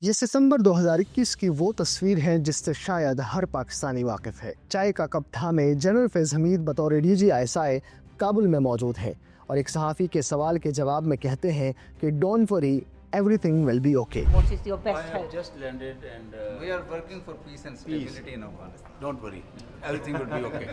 یہ ستمبر 2021 کی وہ تصویر ہے جس سے شاید ہر پاکستانی واقف ہے۔ چائے کا کپ تھامے جنرل فیض حمید بطور DGI کابل میں موجود ہے اور ایک صحافی کے سوال کے جواب میں کہتے ہیں کہ don't worry everything will be okay۔ What is your best I have hope? just landed and We are working for peace and stability in Afghanistan. don't worry, everything will be okay.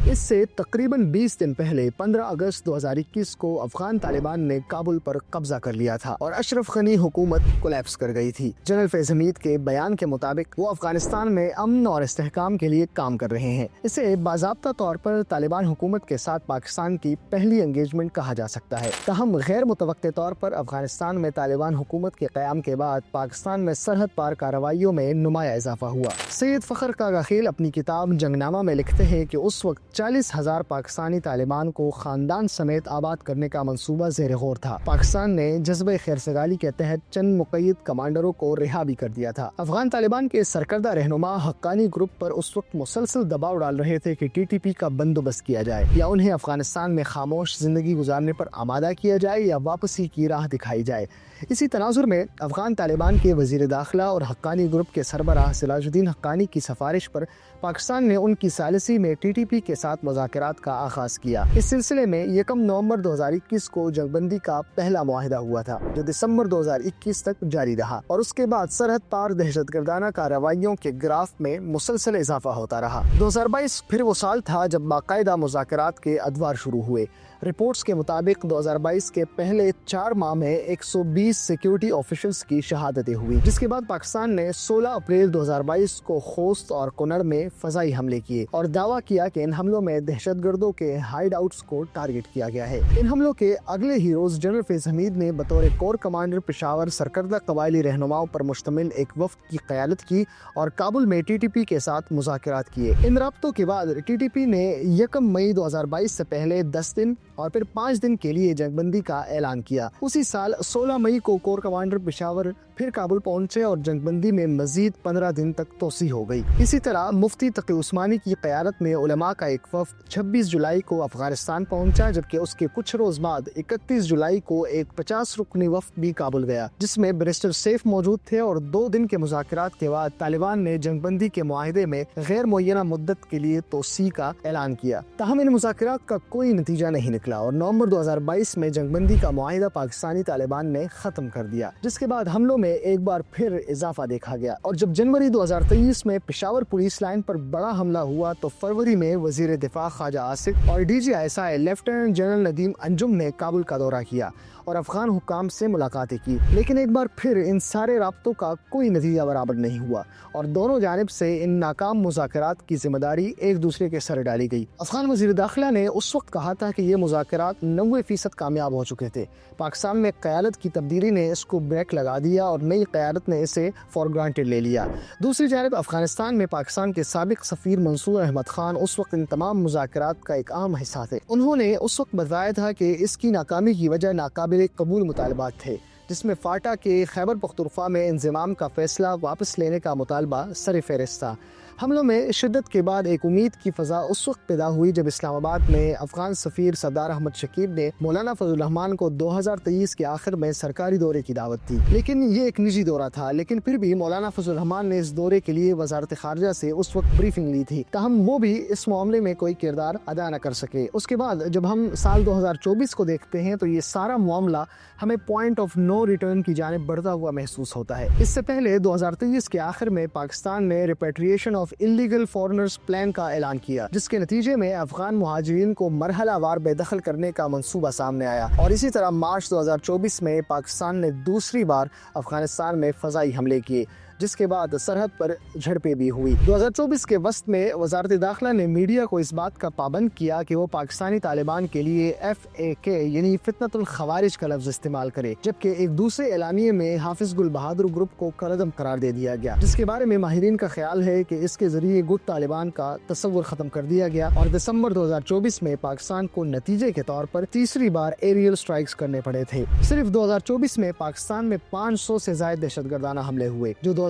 اس سے تقریباً 20 دن پہلے 15 اگست 2021 کو افغان طالبان نے کابل پر قبضہ کر لیا تھا اور اشرف غنی حکومت کولیپس کر گئی تھی۔ جنرل فیض حمید کے بیان کے مطابق وہ افغانستان میں امن اور استحکام کے لیے کام کر رہے ہیں۔ اسے باضابطہ طور پر طالبان حکومت کے ساتھ پاکستان کی پہلی انگیجمنٹ کہا جا سکتا ہے۔ تاہم غیر متوقع طور پر افغانستان میں طالبان حکومت کے قیام کے بعد پاکستان میں سرحد پار کارروائیوں میں نمایاں اضافہ ہوا۔ سید فخر کاغاخیل اپنی کتاب جنگنامہ میں لکھتے ہیں کہ اس وقت 40,000 پاکستانی طالبان کو خاندان سمیت آباد کرنے کا منصوبہ زیر غور تھا۔ پاکستان نے جذبہ خیرسگالی کے تحت چند مقید کمانڈروں کو رہا بھی کر دیا تھا۔ افغان طالبان کے سرکردہ رہنما حقانی گروپ پر اس وقت مسلسل دباؤ ڈال رہے تھے کہ TTP کا بندوبست کیا جائے یا انہیں افغانستان میں خاموش زندگی گزارنے پر آمادہ کیا جائے یا واپسی کی راہ دکھائی جائے۔ اسی تناظر میں افغان طالبان کے وزیر داخلہ اور حقانی گروپ کے سربراہ سراج الدین حقانی کی سفارش پر پاکستان نے ان کی ثالثی میں TTP کے ساتھ مذاکرات کا آغاز کیا۔ اس سلسلے میں 1 نومبر 2021 کو جنگ بندی کا پہلا معاہدہ ہوا تھا جو دسمبر 2021 تک جاری رہا اور اس کے بعد سرحد پار دہشت گردانہ کارروائیوں کے گراف میں مسلسل اضافہ ہوتا رہا۔ 2022 پھر وہ سال تھا جب باقاعدہ مذاکرات کے ادوار شروع ہوئے۔ رپورٹس کے مطابق 2022 کے پہلے 4 ماہ میں 120 سیکیورٹی آفیشلز کی شہادتیں ہوئی، جس کے بعد پاکستان نے 16 اپریل 2022 کو خوست اور کنڑ میں فضائی حملے کیے اور دعویٰ کیا کہ ان حملوں میں دہشت گردوں کے ہائیڈ آؤٹس کو ٹارگٹ کیا گیا ہے۔ ان حملوں کے اگلے ہی روز جنرل فیض حمید نے بطور کور کمانڈر پشاور سرکردہ قبائلی رہنماؤں پر مشتمل ایک وفد کی قیادت کی اور کابل میں TTP کے ساتھ مذاکرات کیے۔ ان رابطوں کے بعد TTP نے 1 مئی 2022 سے پہلے 10 دن اور پھر 5 دن کے لیے جنگ بندی کا اعلان کیا۔ اسی سال 16 مئی کو کور کمانڈر پشاور پھر کابل پہنچے اور جنگ بندی میں مزید 15 دن تک توسیع ہو گئی۔ اسی طرح مفتی تقی عثمانی کی قیادت میں علماء کا ایک وفد 26 جولائی کو افغانستان پہنچا، جبکہ اس کے کچھ روز بعد 31 جولائی کو ایک 50 رکنی وفد بھی کابل گیا جس میں بیرسٹر سیف موجود تھے اور 2 دن کے مذاکرات کے بعد طالبان نے جنگ بندی کے معاہدے میں غیر معینہ مدت کے لیے توسیع کا اعلان کیا۔ تاہم ان مذاکرات کا کوئی نتیجہ نہیں نکلا اور نومبر 2022 میں جنگ بندی کا معاہدہ پاکستانی طالبان نے ختم کر دیا، جس کے بعد حملوں میں ایک بار پھر اضافہ دیکھا گیا اور جب جنوری 2023 میں پشاور پولیس لائن پر بڑا حملہ ہوا تو فروری میں وزیر دفاع خواجہ آصف اور DGI لیفٹیننٹ جنرل ندیم انجم نے کابل کا دورہ کیا اور افغان حکام سے ملاقاتیں کی، لیکن ایک بار پھر ان سارے رابطوں کا کوئی نتیجہ برابر نہیں ہوا اور دونوں جانب سے ان ناکام مذاکرات کی ذمہ داری ایک دوسرے کے سر ڈالی گئی۔ افغان وزیر داخلہ نے اس وقت کہا تھا کہ یہ مذاکرات 90% کامیاب ہو چکے تھے۔ پاکستان میں قیادت کی تبدیلی نے اس کو بریک لگا دیا اور نئی قیادت نے اسے فار گرانٹڈ لے لیا۔ دوسری جانب افغانستان میں پاکستان کے سابق سفیر منصور احمد خان اس وقت ان تمام مذاکرات کا ایک اہم حصہ تھے۔ انہوں نے اس وقت بتایا تھا کہ اس کی ناکامی کی وجہ ناقابل قبول مطالبات تھے، جس میں فاٹا کے خیبر پختونخوا میں انضمام کا فیصلہ واپس لینے کا مطالبہ سر فہرست تھا۔ حملوں میں شدت کے بعد ایک امید کی فضا اس وقت پیدا ہوئی جب اسلام آباد میں افغان سفیر سردار احمد شکیب نے مولانا فضل الرحمان کو 2023 کے آخر میں سرکاری دورے کی دعوت دی، لیکن یہ ایک نجی دورہ تھا۔ لیکن پھر بھی مولانا فضل الرحمان نے اس دورے کے لیے وزارت خارجہ سے اس وقت بریفنگ لی تھی، تاہم وہ بھی اس معاملے میں کوئی کردار ادا نہ کر سکے۔ اس کے بعد جب ہم سال 2024 کو دیکھتے ہیں تو یہ سارا معاملہ ہمیں پوائنٹ آف نو ریٹرن کی جانب بڑھتا ہوا محسوس ہوتا ہے۔ اس سے پہلے 2023 کے آخر میں پاکستان نے repatriation of illegal foreigners plan کا اعلان کیا، جس کے نتیجے میں افغان مہاجرین کو مرحلہ وار بے دخل کرنے کا منصوبہ سامنے آیا اور اسی طرح مارچ 2024 میں پاکستان نے دوسری بار افغانستان میں فضائی حملے کیے، جس کے بعد سرحد پر جھڑپیں بھی ہوئی۔ 2024 کے وسط میں وزارت داخلہ نے میڈیا کو اس بات کا پابند کیا کہ وہ پاکستانی طالبان کے لیے FAK یعنی فتنۃ الخوارج کا لفظ استعمال کرے، جبکہ ایک دوسرے اعلامیے میں حافظ گل بہادر گروپ کو کالعدم قرار دے دیا گیا، جس کے بارے میں ماہرین کا خیال ہے کہ اس کے ذریعے گٹ طالبان کا تصور ختم کر دیا گیا اور دسمبر 2024 میں پاکستان کو نتیجے کے طور پر تیسری بار ایریل سٹرائکس کرنے پڑے تھے۔ صرف 2024 میں پاکستان میں 500 سے زائد دہشت گردانہ حملے ہوئے، جو